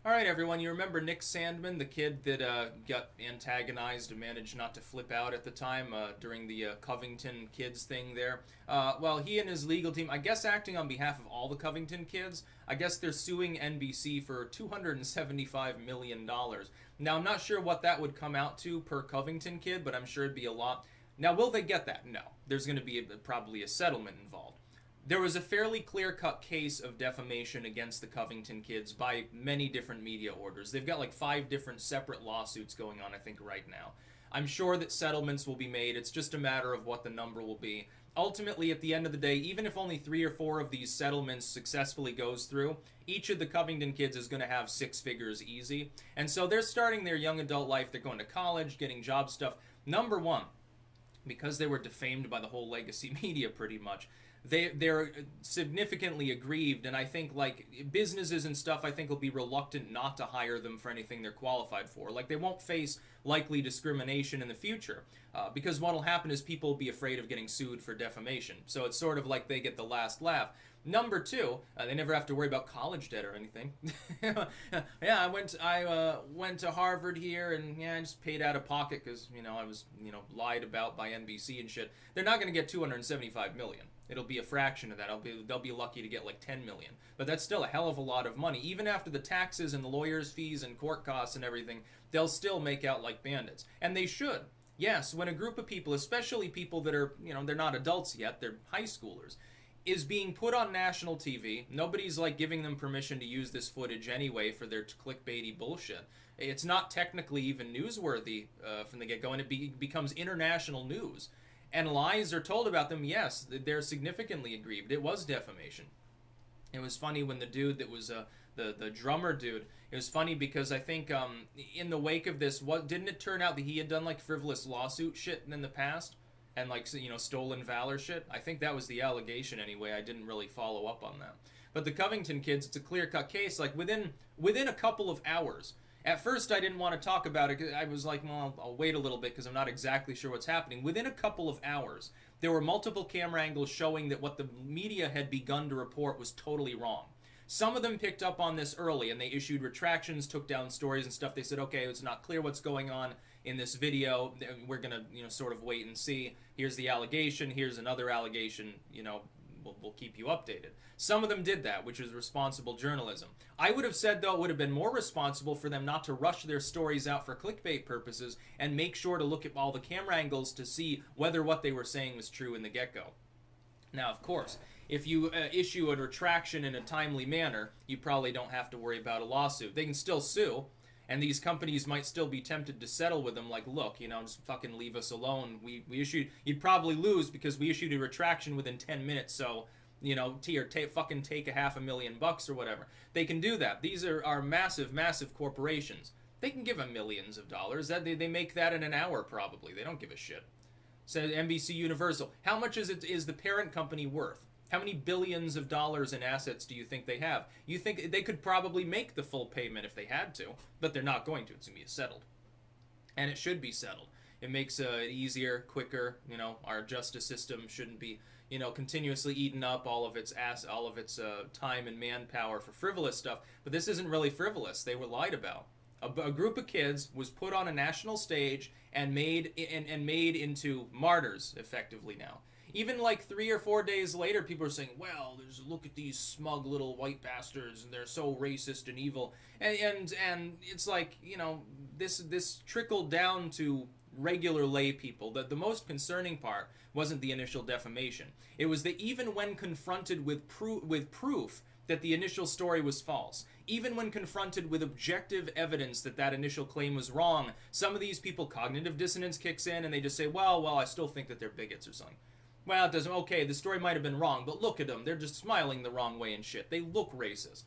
All right, everyone. You remember Nick Sandmann, the kid that got antagonized and managed not to flip out at the time during the Covington kids thing there? Well, he and his legal team, I guess acting on behalf of all the Covington kids, I guess they're suing NBC for $275 million. Now, I'm not sure what that would come out to per Covington kid, but I'm sure it'd be a lot. Now, will they get that? No. There's going to be probably a settlement involved. There was a fairly clear-cut case of defamation against the Covington kids by many different media orders. They've got like 5 different separate lawsuits going on, I think, right now. I'm sure that settlements will be made. It's just a matter of what the number will be. Ultimately, at the end of the day, even if only 3 or 4 of these settlements successfully goes through, each of the Covington kids is going to have 6 figures easy. And so they're starting their young adult life. They're going to college, getting job stuff. Number one, because they were defamed by the whole legacy media pretty much, they're significantly aggrieved, and I think like businesses and stuff I think will be reluctant not to hire them for anything they're qualified for. Like they won't face likely discrimination in the future because what will happen is people will be afraid of getting sued for defamation. So it's sort of like they get the last laugh. Number two, they never have to worry about college debt or anything. Yeah, I went to Harvard here, and yeah, I just paid out of pocket because I was lied about by NBC and shit. They're not going to get 275 million. It'll be a fraction of that. They'll be lucky to get like 10 million. But that's still a hell of a lot of money. Even after the taxes and the lawyers' fees and court costs and everything, they'll still make out like bandits. And they should. Yes, when a group of people, especially people that are, they're not adults yet, they're high schoolers, is being put on national TV. Nobody's like giving them permission to use this footage anyway for their clickbaity bullshit. It's not technically even newsworthy from the get-go, and it becomes international news. And lies are told about them. Yes, they're significantly aggrieved. It was defamation. It was funny when the dude that was the drummer dude. It was funny because I think in the wake of this, didn't it turn out that he had done like frivolous lawsuit shit in the past? And like, stolen valor shit. I think that was the allegation anyway. I didn't really follow up on that. But the Covington kids, it's a clear-cut case. Like within a couple of hours. At first, I didn't want to talk about it. I was like, well, I'll wait a little bit because I'm not exactly sure what's happening. Within a couple of hours, there were multiple camera angles showing that what the media had begun to report was totally wrong. Some of them picked up on this early, and they issued retractions, took down stories and stuff. They said, okay, it's not clear what's going on in this video. We're going to, sort of wait and see. Here's the allegation. Here's another allegation. We'll keep you updated. Some of them did that, which is responsible journalism. I would have said, though, it would have been more responsible for them not to rush their stories out for clickbait purposes and make sure to look at all the camera angles to see whether what they were saying was true in the get-go. Now, of course, if you issue a retraction in a timely manner, you probably don't have to worry about a lawsuit. They can still sue, and these companies might still be tempted to settle with them, like, look, just fucking leave us alone. We issued, you'd probably lose because we issued a retraction within 10 minutes, so, fucking take $500,000 or whatever. They can do that. These are massive, massive corporations. They can give them millions of dollars. They make that in an hour, probably. They don't give a shit. So NBC Universal, how much is the parent company worth? How many billions of dollars in assets do you think they have? You think they could probably make the full payment if they had to, but they're not going to. It's going to be settled. And it should be settled. It makes it easier, quicker. Our justice system shouldn't be, continuously eating up all of its time and manpower for frivolous stuff. But this isn't really frivolous. They were lied about. A group of kids was put on a national stage and made into martyrs, effectively now. Even like 3 or 4 days later, people are saying, well, look at these smug little white bastards, and they're so racist and evil. And it's like, this trickled down to regular lay people. The most concerning part wasn't the initial defamation. It was that even when confronted with proof that the initial story was false, even when confronted with objective evidence that that initial claim was wrong, some of these people, cognitive dissonance kicks in, and they just say, well, I still think that they're bigots or something. Well, it doesn't. Okay, the story might have been wrong, but look at them. They're just smiling the wrong way and shit. They look racist.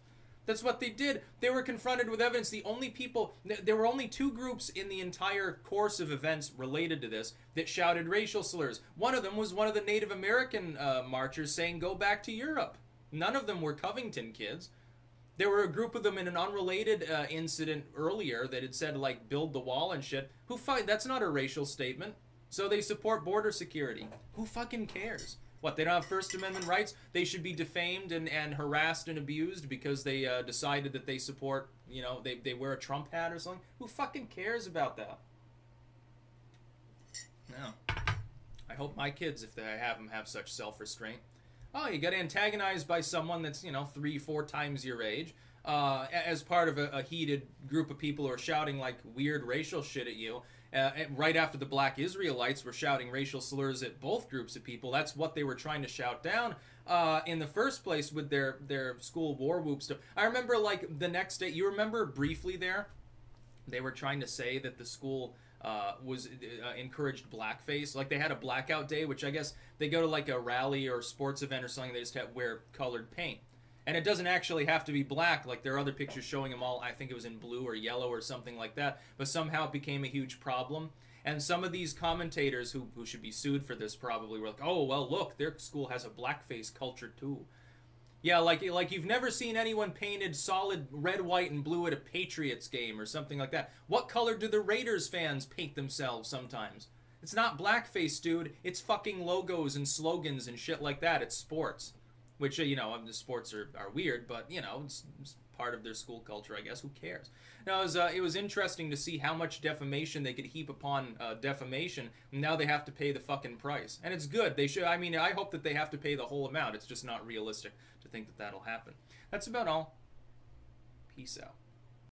That's what they did. They were confronted with evidence. There were only 2 groups in the entire course of events related to this that shouted racial slurs. One of them was one of the Native American marchers saying, go back to Europe. None of them were Covington kids. There were a group of them in an unrelated incident earlier that had said, like, build the wall and shit. That's not a racial statement. So they support border security. Who fucking cares? What, they don't have First Amendment rights? They should be defamed and harassed and abused because they decided that they support, you know, they wear a Trump hat or something? Who fucking cares about that? No. I hope my kids, if I have them, have such self-restraint. Oh, you got antagonized by someone that's, you know, 3-4 times your age, as part of a heated group of people who are shouting, like, weird racial shit at you. Right after the black Israelites were shouting racial slurs at both groups of people. That's what they were trying to shout down in the first place with their school war whoop stuff. I remember, like, the next day, you remember briefly there, they were trying to say that the school was encouraged blackface. Like, they had a blackout day, which I guess they go to, like, a rally or sports event or something, they just have wear colored paint. And it doesn't actually have to be black. Like, there are other pictures showing them all, I think it was in blue or yellow or something like that. But somehow it became a huge problem. And some of these commentators who should be sued for this probably were like, oh, well, look, their school has a blackface culture too. Yeah, like you've never seen anyone painted solid red, white, and blue at a Patriots game or something like that. What color do the Raiders fans paint themselves sometimes? It's not blackface, dude. It's fucking logos and slogans and shit like that. It's sports. Which, you know, the sports are weird, but, you know, it's part of their school culture, I guess. Who cares? Now, it was interesting to see how much defamation they could heap upon defamation. And now they have to pay the fucking price. And it's good. They should. I mean, I hope that they have to pay the whole amount. It's just not realistic to think that that'll happen. That's about all. Peace out.